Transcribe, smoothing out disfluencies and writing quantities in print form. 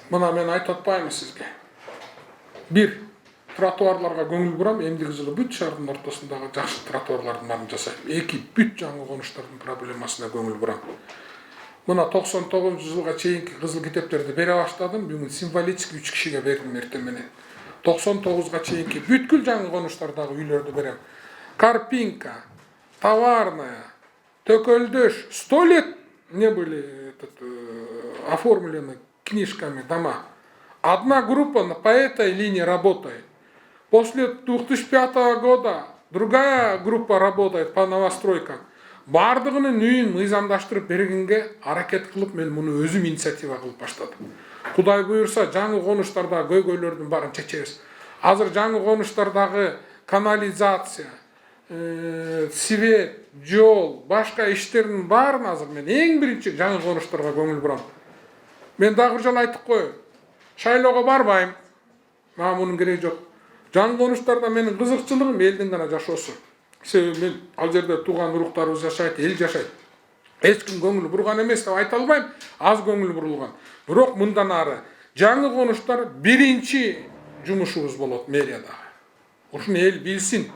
Мына мен айтып атпаймын сізге. Бір, тротуарларға көңіл бұрам, ендігі жылы бүт шаһардың ортасындағы жақсы тротуарлардың барын жасаймын. Екі, бүт жаңы қоныштардың проблемасына көңіл бұрам. Мына 99 жылға чейинки қызыл китептерді бере баштадым, бүгін символически 3 кишиге бердім ертеменен. 99-га чейинки бүткүл жаңы конуштардагы үйлөрдү берем. Карпинка, Товарная, Төкөлдөш, 100 лет не были оформлены книжками дома. Одна группа по этой линии работает. После 2005 года другая группа работает по новостройкам. Бардығының үйін мыйзамдаштырып бергенге аракет кылып мен муну өзүм инициатива кылып баштадым. Кудай буюрса жаңы конуштардагы көйгөйлөрдүн барын чечебиз. Азыр жаңы конуштардагы канализация, свет, жол, башка иштердин баарын азыр мен эң биринчи жаңы конуштарга көңүл бурам. Мен дагы бир жолу айтып коеюн. Шайлоого барбайм. Мага мунун кереги жок. Жаңы конуштарда менин кызыкчылыгым элдин гана жашоосу. Себеби мен ал жерде тууган уруктарыбыз жашайт, эл жашайт. Эч ким көңүл бурган эмес деп айта албайм, аз көңүл бурулган. Бирок мындан ары жаңы конуштар биринчи жумушубуз болот мэриядагы. Ушуну эл билсин.